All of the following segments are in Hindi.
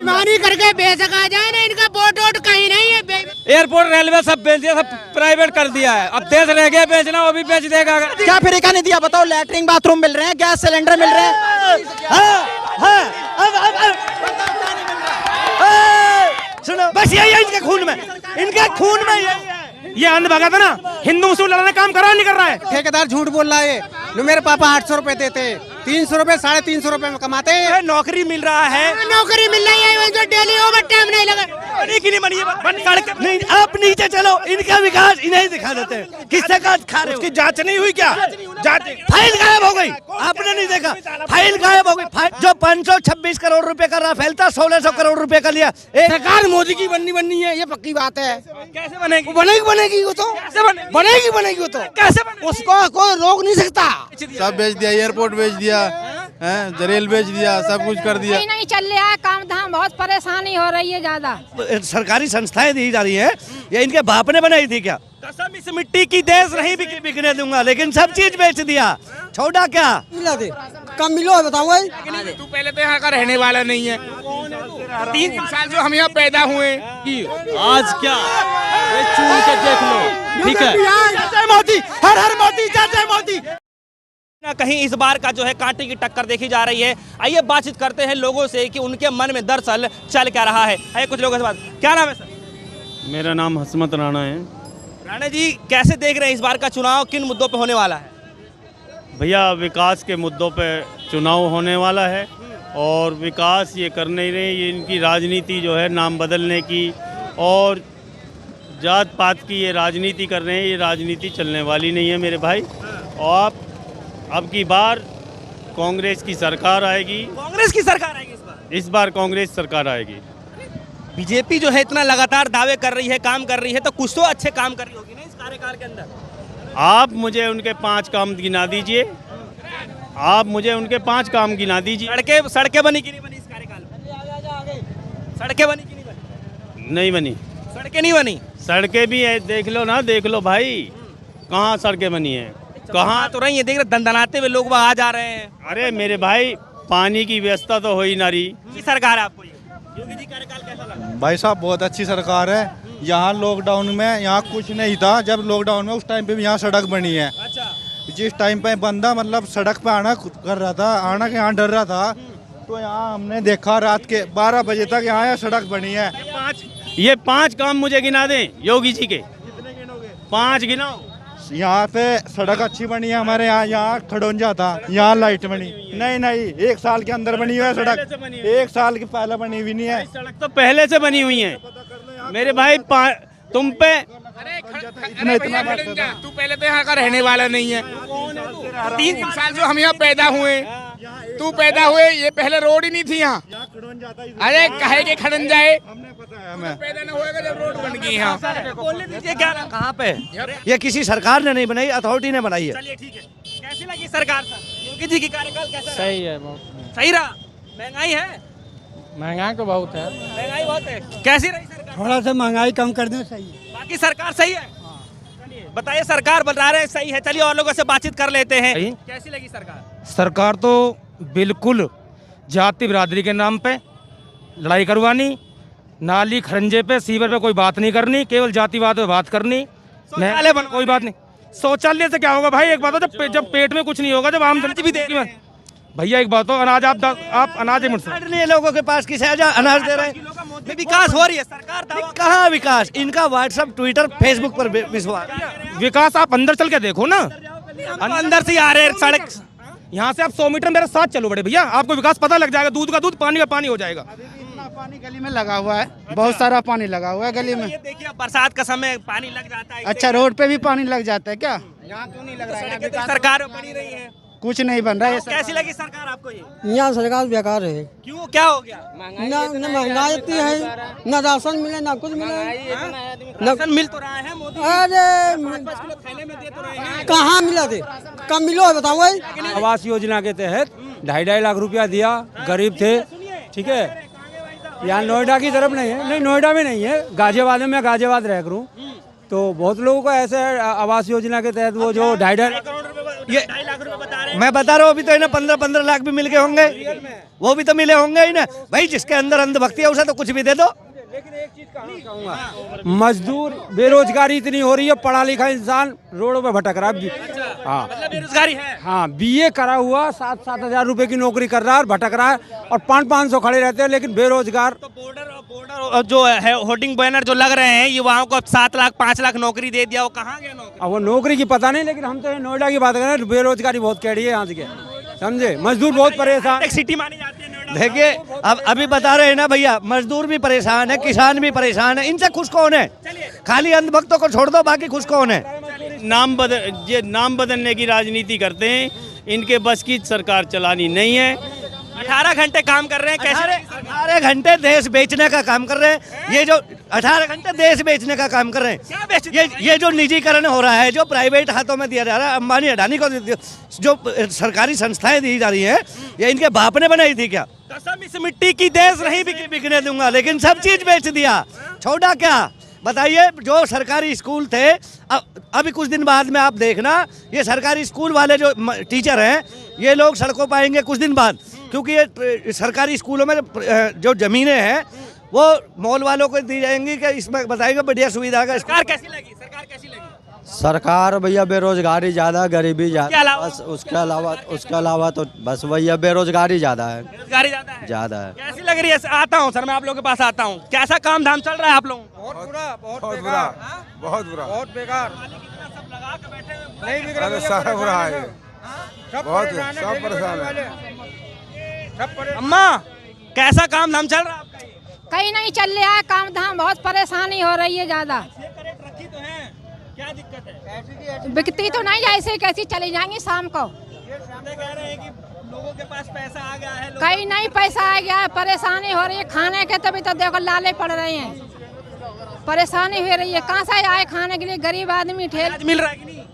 मानी करके बेचका जाए ना, इनका बोट वोट कहीं नहीं है। एयरपोर्ट रेलवे सब बेच दिया, सब प्राइवेट कर दिया है। अब देश रह गया बेचना, वो भी बेच देगा। क्या फ्री का नहीं दिया बताओ? लैट्रिन बाथरूम मिल रहे हैं, गैस सिलेंडर मिल रहे हैं। सुनो, बस यही है इनके खून में, इनके खून में यही है। ये अंध भगत है ना, हिंदू मुस्लिम लड़ने काम कर रहा नहीं कर रहा है। ठेकेदार झूठ बोल रहा है। मेरे पापा 800 रुपए देते, 300 रुपए 350 रुपए में कमाते हैं। नौकरी मिल रहा है, नौकरी मिल रही है, जो डेली ओवर टाइम नहीं लगा। बनी की नहीं बनी है, नहीं। आप नीचे चलो, इनका विकास इन्हें दिखा देते हैं। किससे का खा रहे हो? उसकी जांच नहीं हुई क्या? जांच फाइल गायब हो गई, आपने नहीं देखा? फाइल गायब हो गई। जो 526 करोड़ रुपए का राफेल था, 1600 करोड़ रुपए का लिया। सरकार मोदी की बननी है, ये पक्की बात है। कैसे बनेगी? बनेगी वो तो बनेगी वो तो कैसे उसको कोई रोक नहीं सकता। सब बेच दिया, एयरपोर्ट बेच दिया, रेल बेच दिया, सब कुछ कर दिया। नहीं चल रहा है काम धाम, बहुत परेशानी हो रही है ज्यादा। सरकारी संस्थाएं दी जा रही है, ये इनके बाप ने बनाई थी क्या? कसम इस मिट्टी की देश नहीं बिकने दूंगा, लेकिन सब चीज बेच दिया। छोड़ा क्या? मिला दे कम मिलो बताओ। तू पहले तो यहाँ का रहने वाला नहीं है। 3 साल जो हम यहाँ पैदा हुए। आज क्या चून के देख लो, ठीक है। जय मोदी, हर हर मोदी, जय मोदी। कहीं इस बार का जो है कांटे की टक्कर देखी जा रही है। आइए बातचीत करते हैं लोगों से कि उनके मन में दरअसल चल क्या रहा है। आइए कुछ लोगों से बात। क्या नाम है सर? मेरा नाम हसमत राणा है। राणा जी, कैसे देख रहे हैं इस बार का चुनाव, किन मुद्दों पे होने वाला है? भैया विकास के मुद्दों पे चुनाव होने वाला है, और विकास ये कर नहीं रहे। ये इनकी राजनीति जो है नाम बदलने की और जात पात की ये राजनीति कर रहे हैं। ये राजनीति चलने वाली नहीं है मेरे भाई। और अब की बार कांग्रेस की सरकार आएगी। कांग्रेस की सरकार आएगी इस बार कांग्रेस सरकार आएगी। बीजेपी जो है इतना लगातार दावे कर रही है, काम कर रही है, तो कुछ तो अच्छे काम कर रही होगी ना इस कार्यकाल के अंदर। आप मुझे उनके 5 काम गिना दीजिए। आप मुझे उनके 5 काम गिना दीजिए। सड़कें बनी कि नहीं बनी इस कार्यकाल में? सड़कें बनी कि नहीं बनी? नहीं बनी। सड़कें नहीं बनी। सड़कें भी है, देख लो ना, देख लो भाई, कहाँ सड़कें बनी है? कहाँ तो रही है, देख रहे दंदनाते हुए लोग वहाँ आ जा रहे हैं। अरे मेरे भाई, पानी की व्यवस्था तो हो ही ना रही। सरकार आपको योगी जी कार्यकाल कैसा लगा? भाई साहब बहुत अच्छी सरकार है। यहाँ लॉकडाउन में यहाँ कुछ नहीं था, जब लॉकडाउन में उस टाइम पे भी यहाँ सड़क बनी है। अच्छा। जिस टाइम पे बंदा मतलब सड़क पे आना कर रहा था, आना के यहाँ डर रहा था, तो यहाँ हमने देखा रात के 12 बजे तक यहाँ सड़क बनी है। ये 5 काम मुझे गिना दें योगी जी के। 5 गिनाओ। यहाँ पे सड़क अच्छी बनी है हमारे यहाँ। यहाँ खड़ोंजा था, यहाँ लाइट बनी नहीं 1 साल के अंदर बनी हुई है सड़क। 1 साल की पहले बनी हुई नहीं है। सड़क तो पहले से बनी हुई है मेरे भाई। तुम पे तू पहले तो यहाँ का रहने वाला नहीं है। 3 साल जो हम यहाँ पैदा हुए, तू पैदा हुए, ये पहले रोड ही नहीं थी यहाँ। अरे कहे के खड़न जाए, पैदा न होएगा जब रोड बन गई यहाँ। कहाँ पे? ये किसी सरकार ने नहीं बनाई, अथॉरिटी ने बनाई है। चलिए ठीक है। कैसी लगी सरकार योगी जी की कार्यकाल कैसा? सही है, बहुत सही रहा। महंगाई है? महंगाई तो बहुत है। महंगाई बहुत है। कैसी रही सरकार? थोड़ा सा महंगाई कम कर दें, सही है। बाकी सरकार सही है। चलिए बताइए, सरकार बता रहे हैं सही है। चलिए और लोगों से बातचीत कर लेते हैं। कैसी लगी सरकार? सरकार तो बिल्कुल जाति बिरादरी के नाम पे लड़ाई करवानी, नाली खरंजे पे सीवर पे कोई बात नहीं करनी, केवल जातिवाद पे बात करनी। कोई बात नहीं। शौचालय से क्या होगा भाई? एक बात हो, जब पेट में कुछ नहीं होगा, जब आम जनता भी देगी भैया। एक बात हो, अनाज आप अनाज नहीं है लोगों के पास, किसे अनाज दे रहे हैं? विकास हो रही है सरकार। कहाँ विकास? इनका व्हाट्सएप, ट्विटर, फेसबुक पर विश्वास। विकास आप अंदर चल के देखो ना, अंदर से आ रहे हैं सड़क। यहाँ से आप 100 मीटर मेरे साथ चलो बड़े भैया, आपको विकास पता लग जाएगा। दूध का दूध, पानी का पानी हो जाएगा। पानी गली में लगा हुआ है, बहुत सारा पानी लगा हुआ है गली में। ये देखिए बरसात का समय पानी लग जाता है। अच्छा, रोड पे भी पानी लग जाता है क्या? यहाँ क्यों नहीं लग रहा है? सरकार बनी रही है, कुछ नहीं बन रहा है। कैसी लगी सरकार आपको? ये यहाँ सरकार बेकार है। क्यों, क्या हो गया? न महंगाई इतनी है, न राशन मिले, न कुछ मिले। राशन मिल तो रहा है मोदी। अरे 5 किलो थैले में दे तो रहे हैं। कहाँ मिला थे? कम मिलो बताओ। आवास योजना के तहत 2.5 लाख रुपया दिया, गरीब थे, ठीक है। यहाँ नोएडा की तरफ नहीं है, नहीं नोएडा में नहीं है, गाजियाबाद में। मैं गाजियाबाद रह करूँ तो बहुत लोगों को ऐसे आवास योजना के तहत वो जो 2.5 लाख रुपए बता रहे हैं। मैं बता रहा हूँ, अभी तो इन्हें 15-15 लाख भी मिल गए होंगे, वो भी तो मिले होंगे ही ना भाई। जिसके अंदर अंधभक्ति है उसे तो कुछ भी दे दो। मजदूर बेरोजगारी इतनी हो रही है, पढ़ा लिखा इंसान रोडों पे भटक रहा है। हाँ मतलब बेरोजगारी है। हाँ, बीए करा हुआ 7-7 हजार रुपए की नौकरी कर रहा है और भटक रहा है, और 500-500 खड़े रहते हैं लेकिन बेरोजगार। तो बॉर्डर जो है होर्डिंग बैनर जो लग रहे हैं युवाओं को 7 लाख 5 लाख नौकरी दे दिया, वो कहाँ गया नौकरी? अब वो नौकरी की पता नहीं, लेकिन हम तो नोएडा की बात कर रहे हैं, बेरोजगारी बहुत कह रही है यहाँ से, समझे। मजदूर बहुत परेशान। एक सिटी मानी जाती है नोएडा। देखिए अब अभी बता रहे हैं ना भैया, मजदूर भी परेशान है, किसान भी परेशान है, इनसे खुश कौन है? खाली अंधभक्तों को छोड़ दो, बाकी खुश कौन है? ये नाम बदलने की राजनीति करते हैं, इनके बस की सरकार चलानी नहीं है। 18 घंटे काम कर रहे हैं, कैसे? 18 घंटे देश बेचने का काम कर रहे हैं। ये जो 18 घंटे देश बेचने का काम कर रहे क्या हैं, बेच? ये जो निजीकरण हो रहा है, जो प्राइवेट हाथों में दिया जा रहा है, अंबानी अडानी को जो सरकारी संस्थाएं दी जा रही हैं, ये इनके बाप ने बनाई थी क्या? कसम इस मिट्टी की देश नहीं बिकने दूंगा, लेकिन सब चीज बेच दिया, छोड़ा क्या? बताइए, जो सरकारी स्कूल थे, अभी कुछ दिन बाद में आप देखना, ये सरकारी स्कूल वाले जो टीचर हैं, ये लोग सड़कों पर आएंगे कुछ दिन बाद, क्योंकि ये सरकारी स्कूलों में जो जमीनें हैं वो मॉल वालों को दी जाएंगी। कि इसमें बताएगा बढ़िया सुविधा का। सरकार कैसी लगी? सरकार कैसी लगी? सरकार भैया बेरोजगारी ज्यादा, गरीबी ज्यादा, बस उसके अलावा तो बस भैया बेरोजगारी ज्यादा है। बेरोजगारी ज्यादा है। है। कैसी लग रही है? आता हूँ सर, मैं आप लोगों के पास आता हूँ। कैसा काम धाम चल रहा है आप लोगों को? बहुत बुरा, बहुत बुरा, बहुत बुरा, बहुत बेकार। सब लगा के बैठे हैं। नहीं बिक रहा, अरे सारा बुरा है, बहुत सब परेशान है। अम्मा, कैसा काम धाम चल रहा है आपका? कहीं नहीं चल रहा है काम धाम, बहुत परेशानी हो रही है ज्यादा। रखी तो है, क्या दिक्कत है? बिकती तो नहीं, ऐसे कैसी चली जाएंगी शाम को। कह रहे हैं कि लोगों के पास पैसा आ गया है, कहीं नहीं पैसा आ गया है, परेशानी हो रही है खाने के, तभी तो देखो लाले पड़ रहे हैं, परेशानी हो रही है। कहाँ से आए खाने के लिए? गरीब आदमी ठेल मिल रहा है कि नहीं?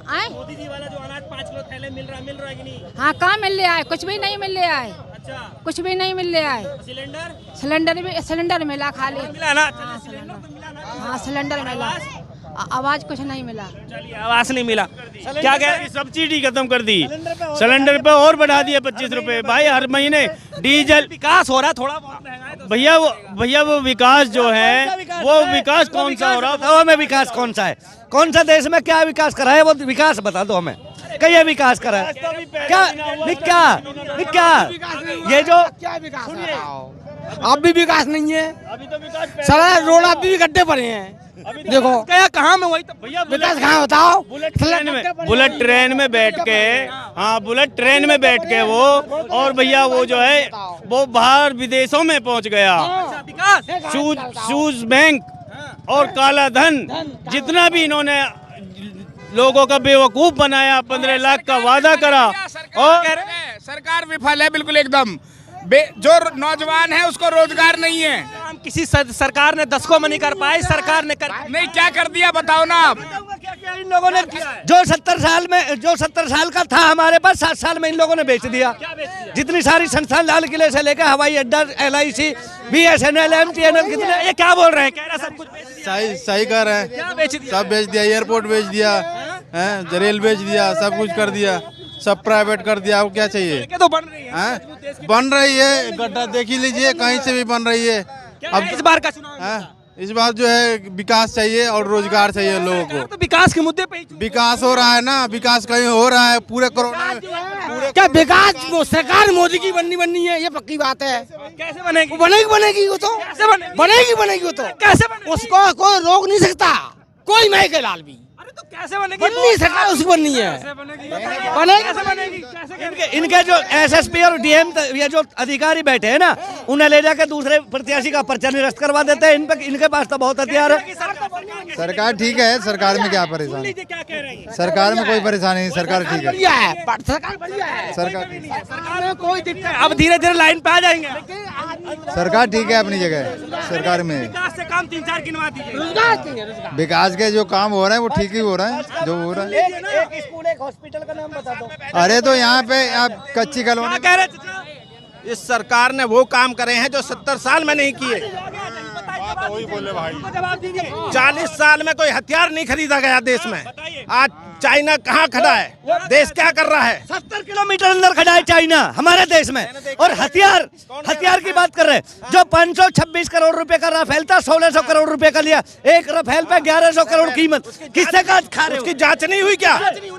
आए मोदी जी वाला जो अनाज 5 किलो थैले मिल रहा है कि नहीं? हाँ, कहाँ मिल रहा है? कुछ भी नहीं मिल रहा है, अच्छा, कुछ भी नहीं मिल रहा है। सिलेंडर मिला खाली। मिला ना? सिलेंडर तो मिला ना? हाँ, सिलेंडर मिला, आवाज कुछ नहीं मिला। चलिए, आवाज नहीं मिला। क्या कह रहे हैं? सब्सिडी खत्म कर दी, सिलेंडर पे और बढ़ा दिया 25 रुपए भाई हर महीने। डीजल विकास हो रहा है, थोड़ा बहुत महंगा है तो। भैया वो विकास जो है, वो विकास कौन सा हो रहा है? बताओ हमें, विकास कौन सा है? कौन सा देश में क्या विकास करा है? वो विकास बता दो हमें, कहीं विकास करा है क्या? ये जो अब भी विकास नहीं है, अभी तो विकास सारा रोड अभी भी गड्ढे पड़े हैं। देखो गया कहाँ में? वही तो भैया विकास कहाँ बताओ? बुलेट ट्रेन में बैठ के, हाँ बुलेट ट्रेन में बैठ के वो, और भैया वो जो है वो बाहर विदेशों में पहुंच गया। विकास शूज बैंक और काला धन, जितना भी इन्होंने लोगों का बेवकूफ बनाया, 15 लाख का वादा करा, और सरकार विफल है बिल्कुल एकदम। जो नौजवान है उसको रोजगार नहीं है। हम किसी सरकार ने 10 को नहीं कर पाई, सरकार ने कर नहीं, क्या कर दिया बताओ ना आप। क्या इन लोगों ने किया है? जो 70 साल का था हमारे पास, 7 साल में इन लोगों ने बेच दिया। जितनी सारी संस्थान, लाल किले से लेकर हवाई अड्डा, LIC, BSNL, MTNL, कितने। ये क्या बोल रहे हैं? कह रहा सब कुछ बेच दिया। सही कह रहे हैं, क्या बेच दिया? सब बेच दिया, एयरपोर्ट बेच दिया, रेल बेच दिया, सब कुछ कर दिया, सब प्राइवेट कर दिया। आपको क्या चाहिए? तो बन रही है, बन रही है, गड्ढा देख ही लीजिए, कहीं से भी बन रही है। अब इस बार का चुनाव इस बार जो है विकास चाहिए और रोजगार चाहिए लोगों को। तो विकास के मुद्दे पे ही विकास हो रहा है ना, विकास कहीं हो रहा है पूरे कोरोना में। क्या विकास? वो सरकार मोदी की बननी है, ये पक्की बात है। कैसे बनेगी? बनेगी वो तो, कैसे बनेगी वो तो, कैसे बनेगी? उसको कोई रोक नहीं सकता, कोई मैं के लाल भी। अरे तो कैसे बनेगी? बननी सरकार उसकी बननी है, बनेगी। इनके जो SSP और DM ये जो अधिकारी बैठे हैं ना, उन्हें ले जाकर दूसरे प्रत्याशी का पर्चा निरस्त करवा देते हैं। इनके पास तो बहुत हथियार है। सरकार ठीक है, सरकार में क्या परेशानी? क्या कह रही है? सरकार में कोई परेशानी नहीं, सरकार ठीक है, बढ़िया है, सरकार बढ़िया है, सरकार में कोई दिक्कत। अब धीरे धीरे लाइन पे आ जाएंगे। सरकार ठीक है अपनी जगह। सरकार में विकास से काम 3-4 गिनवा दीजिए। विकास के जो काम हो रहे हैं वो ठीक ही हो रहा है, जो हो रहा है। एक स्कूल, एक हॉस्पिटल का नाम बता दो। अरे तो यहाँ पे आप कच्ची कॉलोनी। कह रहे थे इस सरकार ने वो काम करे हैं जो 70 साल में नहीं किए। वही बोले भाई, 40 साल में कोई हथियार नहीं खरीदा गया देश में। आज चाइना कहाँ खड़ा है? देश क्या कर रहा है? 70 किलोमीटर अंदर खड़ा है चाइना हमारे देश में। और हथियार की बात कर रहे हैं। जो 526 करोड़ रुपए का राफेल था, 1600 करोड़ रुपए का लिया। एक राफेल पे 1100 करोड़ कीमत। किससे का खा रहे हो? उसकी जांच नहीं हुई क्या?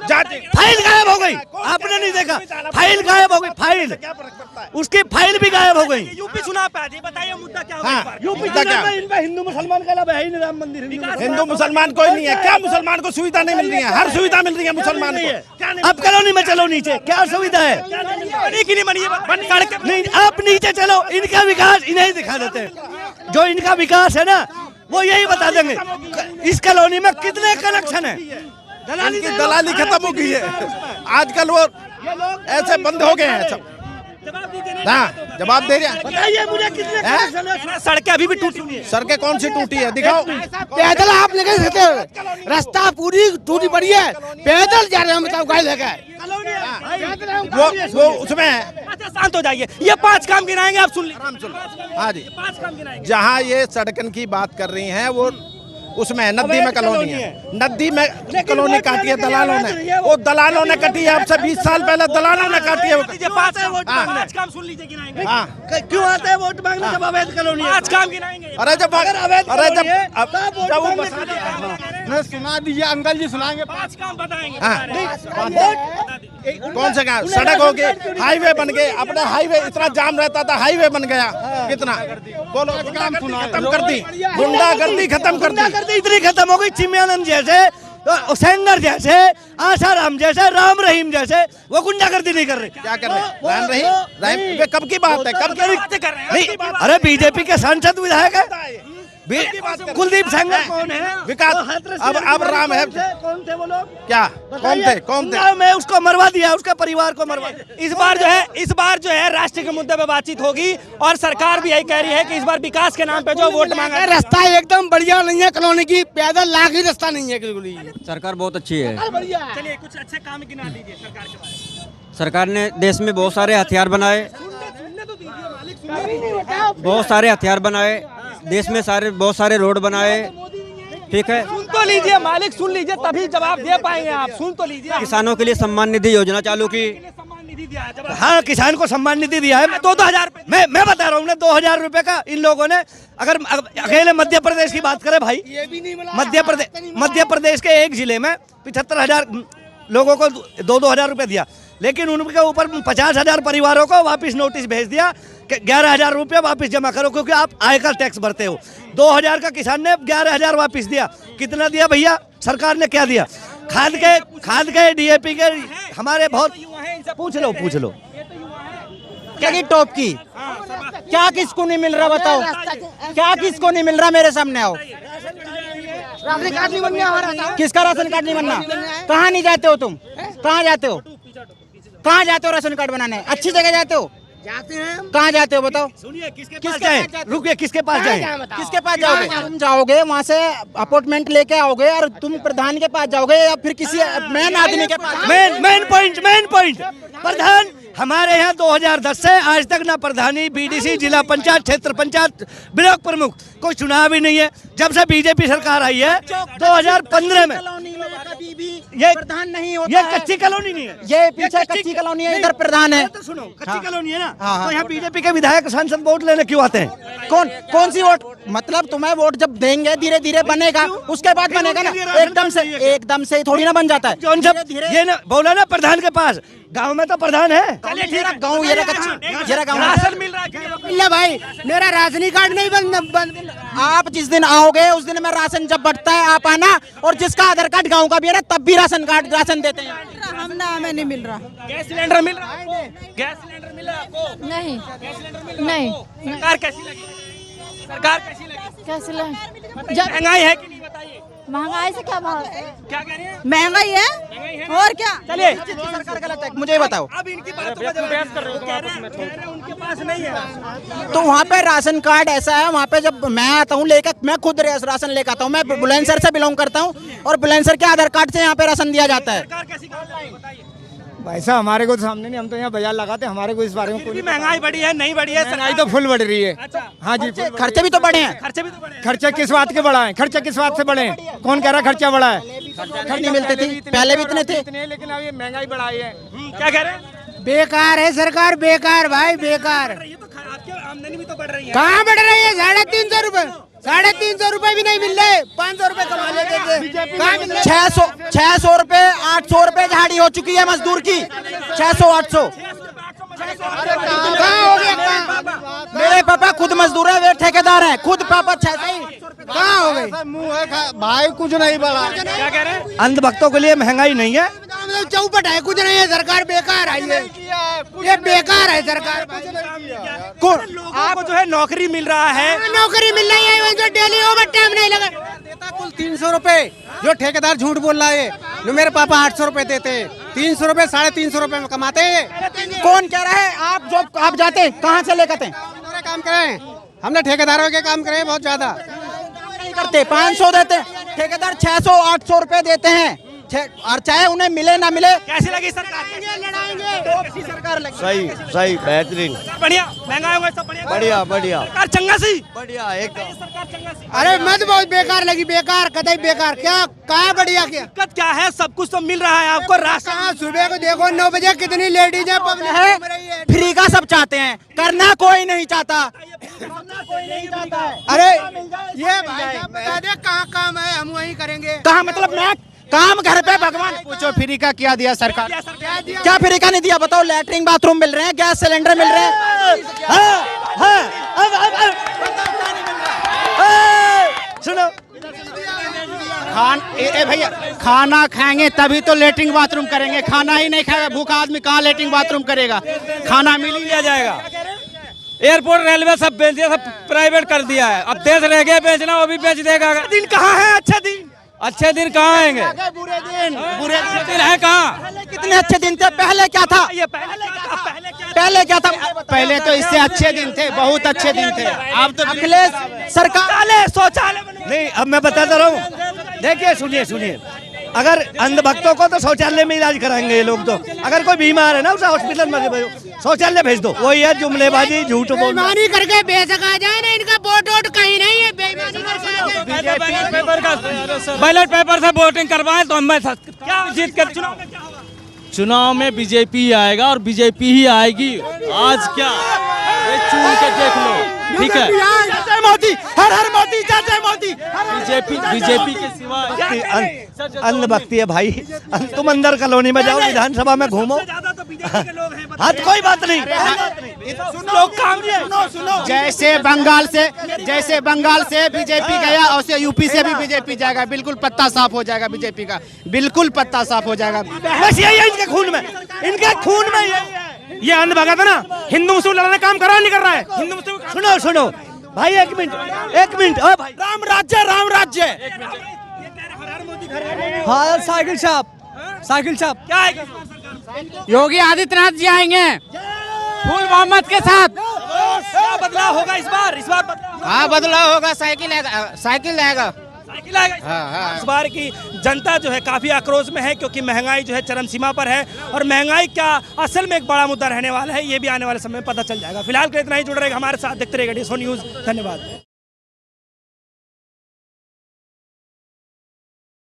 जांच फाइल गायब हो गई, आपने नहीं देखा? फाइल गायब हो गई, फाइल, उसकी फाइल भी गायब हो गई। यूपी चुनाव पे आज बताइए मुद्दा क्या होगा? हाँ, यूपी मुद्दा क्या? इनमें हिंदू मुसलमान का लब है ही नहीं, राम मंदिर हिंदू मुसलमान कोई नहीं है क्या? मुसलमान को सुविधा नहीं मिल रही है? हर सुविधा मिल रही है मुसलमान को। अब कॉलोनी में चलो नीचे, क्या सुविधा है? नहीं, आप नीचे चलो, इनका विकास इन्हें दिखा देते हैं। जो इनका विकास है ना, वो यही बता देंगे इस कॉलोनी में कितने कनेक्शन है। इनकी दलाली खत्म हो गई है आजकल। वो ऐसे बंद हो गए हैं सब। हाँ, जवाब दे रहे हैं। बताइए मुझे कितने कनेक्शन है? सड़कें अभी भी टूटी हुई है। सड़कें कौन सी टूटी है? दिखाओ। पैदल आप लेके सकते, रास्ता पूरी टूटी पड़ी है, पैदल जा रहे हैं बताओ गाड़ी लेकर। वो उसमें अच्छा शांत हो जाइए, ये 5 काम गिनाएंगे, आप सुन लीजिए। हाँ जी, 5 काम गिनाएंगे। जहाँ ये सड़कन की बात कर रही हैं वो उसमें नदी में कॉलोनी है। नदी में कॉलोनी काटी है दलालों ने। वो दलालों ने काटी है। अब से 20 साल पहले दलालों ने काटी है। 5 काम सुन लीजिए गिनाएंगे। हाँ, क्यों आते हैं वोट मांगने जब अवैध कॉलोनी है? 5 काम गिनाएंगे। अरे जब मैं सुना दीजिए, अंकल जी सुनाएंगे। 5 काम बताएंगे। कौन से काम? सड़क हो गई, हाईवे बन गए। अपना हाईवे इतना जाम रहता था, हाईवे बन गया। कितना बोलो, खत्म कर दी, गुंडागर्दी खत्म कर दी। इतनी खत्म हो गई। चिमयानंद जैसे, सेंगर जैसे, आसाराम जैसे, राम रहीम जैसे, वो गुंडागर्दी नहीं कर रहे। क्या कर रहे हैं? राम रहीम ये कब की बात है? कब कर रहे हैं? नहीं, अरे बीजेपी के सांसद विधायक है कुलदीप सेंगर। कौन है? विकास। अब राम है। कौन थे वो लोग? क्या कौन थे? मैं उसको मरवा दिया, उसके परिवार को मरवा दिया। इस बार जो है राष्ट्र के मुद्दे पे बातचीत होगी और सरकार भी यही कह रही है कि इस बार विकास के नाम पे जो वोट मांगा। रास्ता एकदम बढ़िया नहीं है कॉलोनी की, पैदल लाख ही रास्ता नहीं है बिल्कुल ही। सरकार बहुत अच्छी है। चलिए कुछ अच्छे काम गिना लीजिए सरकार के पास। सरकार ने देश में बहुत सारे हथियार बनाए, बहुत सारे हथियार बनाए देश में, बहुत सारे रोड बनाए। ठीक है, सुन तो लीजिए मालिक, सुन लीजिए तभी जवाब दे पाएंगे आप। सुन तो लीजिए। किसानों के लिए सम्मान निधि योजना चालू की। हाँ, किसान को सम्मान निधि दिया है। 2,000 मैं बता रहा हूँ ना, 2,000 रुपए का इन लोगों ने। अगर अकेले मध्य प्रदेश की बात करें भाई, मध्य प्रदेश के एक जिले में 75,000 लोगों को 2,000 रुपए दिया, लेकिन उनके ऊपर 50,000 परिवारों को वापस नोटिस भेज दिया कि 11,000 रुपये वापस जमा करो, क्योंकि आप आयकर टैक्स भरते हो। 2,000 का किसान ने 11,000 वापस दिया। कितना दिया भैया? सरकार ने क्या दिया? खाद के DAP के हमारे बहुत। पूछ लो क्या की टॉप की क्या किसको नहीं मिल रहा बताओ? क्या किसको नहीं मिल रहा? मेरे सामने आओ। राशन कार्ड नहीं बनना। किसका राशन कार्ड नहीं बनना? कहाँ नहीं जाते हो तुम? कहाँ जाते हो? कहाँ जाते हो राशन कार्ड बनाने? अच्छी जगह जाते हो? जाते हैं। कहाँ जाते हो बताओ? सुनिए, किसके पास जाए? रुकिए, किसके पास जाए? किसके पास जाओगे? तुम जाओगे वहाँ से अपॉइंटमेंट लेके आओगे और तुम प्रधान के पास जाओगे या फिर किसी मेन आदमी के पास? मेन पॉइंट प्रधान हमारे यहाँ 2010 से आज तक ना प्रधानी, BDC, जिला पंचायत, क्षेत्र पंचायत, ब्लॉक प्रमुख कोई चुनाव ही नहीं है। जब से बीजेपी सरकार आई है 2015 में, ये प्रधान नहीं होता। ये कच्ची कॉलोनी नहीं है, ये पीछे कच्ची कॉलोनी है, इधर प्रधान है। तो सुनो, कच्ची कॉलोनी है ना, तो यहाँ बीजेपी के विधायक सांसद वोट लेने क्यों आते हैं? कौन सी वोट? मतलब तुम्हें वोट जब देंगे धीरे धीरे बनेगा, उसके बाद बनेगा ना। एकदम से थोड़ी ना बन जाता है। ये ना बोला ना प्रधान के पास, गांव में तो प्रधान है। गाँव ये राशन मिल रहा है भाई। मेरा राशन कार्ड नहीं बन। आप जिस दिन आओगे उस दिन में राशन जब बढ़ता है आप आना, और जिसका आधार कार्ड गाँव का भी है ना तब भी राशन देते हैं। हमें नहीं मिल रहा। गैस सिलेंडर मिल रहा है? गैस सिलेंडर मिल रहा है आपको? नहीं। सरकार कैसी लगी? कैसे महंगाई है कि नहीं बताइए? महंगाई से क्या क्या कह रहे हैं? महंगाई है और क्या? चलिए सरकार गलत है, मुझे बताओ। अब इनकी बातों का जवाब कर रहे हो, उनके पास नहीं है। तो वहाँ पे राशन कार्ड ऐसा है, वहाँ पे जब मैं आता हूँ लेकर, मैं खुद राशन लेकर आता हूँ। मैं बुलंदशहर से बिलोंग करता हूँ और बुलंदशहर के आधार कार्ड से यहाँ पे राशन दिया जाता है। सरकार कैसी बताइए? भाई साहब हमारे को तो सामने नहीं, हम तो यहाँ बाजार लगाते, हमारे को इस बारे में कोई महंगाई बढ़ी है नहीं बढ़ी है? महंगाई तो फुल बढ़ रही है। अच्छा, हाँ जी, खर्चे भी तो बढ़े हैं। खर्चे भी तो बढ़े हैं। खर्चे किस बात के बढ़ा है? खर्चे किस बात से बढ़े हैं? कौन कह रहा खर्चा बढ़ा है? नहीं मिलते थे पहले भी इतने थे। लेकिन अब ये महंगाई बढ़ाई है। क्या कह रहे हैं? बेकार है सरकार, बेकार भाई बेकार। ये तो आपकी आमदनी भी तो बढ़ रही है। कहाँ बढ़ रही है? 350 रुपए, 350 रुपए भी नहीं मिल रहे। 500 रुपए कमा लेते थे, कहाँ मिल रहे? 600 रुपए 800 रुपए झाड़ी हो चुकी है मजदूर की। 600 800 कहाँ हो गया? मेरे पापा खुद मजदूर है, वे ठेकेदार हैं खुद। पापा 600 कहाँ हो गई? भाई कुछ नहीं बढ़ा। क्या कह रहे हैं? अंधभक्तों के लिए महंगाई नहीं है, चौपट है, कुछ नहीं है। सरकार बेकार है, ये बेकार है सरकार। आपको जो है नौकरी मिल रहा है, नौकरी मिल रही है, जो डेली ओवर टाइम नहीं लगा देता। कुल 300 रुपए जो ठेकेदार झूठ बोल रहा है। जो मेरे पापा 800 रुपए देते हैं, 300 रुपए 350 रुपए में कमाते हैं। कौन कह रहा है? आप जॉब आप जाते हैं कहाँ से लेकर आते हैं? काम करें, हमने ठेकेदारों के काम करे बहुत ज्यादा। नहीं करते, 500 देते हैं ठेकेदार, 600 800 रुपए देते हैं। और चाहे उन्हें मिले ना मिले। कैसी लगी सरकार? कैसी सरकार लगी? सही सही बेहतरीन बढ़िया, महंगाई होगा सब बढ़िया बढ़िया बढ़िया सरकार चंगा सी बढ़िया एकदम। सरकार चंगा सी। अरे मत बहुत बेकार लगी, बेकार कतई बेकार। क्या कहा बढ़िया क्या? दिक्कत क्या है? सब कुछ तो मिल रहा है आपको। राशन कहाँ सुबह को देखो 9 बजे कितनी लेडीज है, पब्लिक है घूम रही है। फ्री का सब चाहते हैं, करना कोई नहीं चाहता। अरे ये भाई साहब बता दे कहाँ काम है, हम वहीं करेंगे। कहाँ मतलब मैं काम घर पे भगवान पूछो फ्री का क्या दिया सरकार? क्या फ्री का नहीं दिया बताओ? लैट्रिन बाथरूम मिल रहे हैं, गैस सिलेंडर मिल रहे हैं। सुनो भैया, खाना खाएंगे तभी तो लेटरिन बाथरूम करेंगे। खाना ही नहीं खाएगा भूखा आदमी कहाँ लेटरिन बाथरूम करेगा? खाना मिल ही लिया जाएगा। एयरपोर्ट रेलवे सब बेच दिया, सब प्राइवेट कर दिया है। अब देश रह गया बेचना, वो भी बेच देगा। दिन कहाँ है? अच्छा दिन, अच्छे दिन कहाँ आएंगे? बुरे दिन है कहाँ? कितने अच्छे दिन थे? पहले क्या था? ये पहले क्या था? पहले तो इससे अच्छे दिन थे, बहुत अच्छे दिन थे। अब तो अखिलेश सरकार शौचालय नहीं, अब मैं बताता रहा हूँ। देखिए सुनिए, अगर अंधभक्तों को तो शौचालय में इलाज कराएंगे ये लोग। तो अगर कोई बीमार है ना उसे हॉस्पिटल में शौचालय भेज दो। वही है जुमलेबाजी, झूठ बोलना। बेईमानी करके बेचक आ जाए ना, इनका वोट वोट कहीं नहीं है। बेईमानी बैलेट पेपर से वोटिंग करवाए तो मैं क्या जीत कर चुनाव में बीजेपी आएगा और बीजेपी ही आएगी। आज क्या ये चुन के देख लो, ठीक है? जय मोदी, हर हर मोदी, जय मोदी। बीजेपी के सिवा अंधभक्ति है भाई। तुम अंदर कॉलोनी में जाओ, विधानसभा में घूमो, हाँ कोई बात नहीं। सुनो, जैसे बंगाल से बीजेपी गया, और से यूपी से भी बीजेपी जाएगा। बिल्कुल पत्ता साफ हो जाएगा बीजेपी का, बिल्कुल पत्ता साफ हो जाएगा। बस यही है इनके खून में, इनके खून में यही है। ये अंधभगत है ना, हिंदू मुस्लिम लड़ने काम कर रहा नहीं कर रहा है। हिंदू मुस्लिम सुनो भाई, एक मिनट भाई। राम राज्य। हाँ साइकिल छाप क्या है? योगी आदित्यनाथ जी आएंगे फुल मोहम्मद के साथ। क्या बदलाव होगा इस बार? हाँ बदलाव होगा, साइकिल आएगा। साइकिल आएगा। इस बार की जनता जो है काफी आक्रोश में है, क्योंकि महंगाई जो है चरम सीमा पर है। और महंगाई क्या असल में एक बड़ा मुद्दा रहने वाला है, ये भी आने वाले समय में पता चल जाएगा। फिलहाल के इतना ही। जुड़ रहेगा हमारे साथ, देखते रहेगा DSO न्यूज़। धन्यवाद।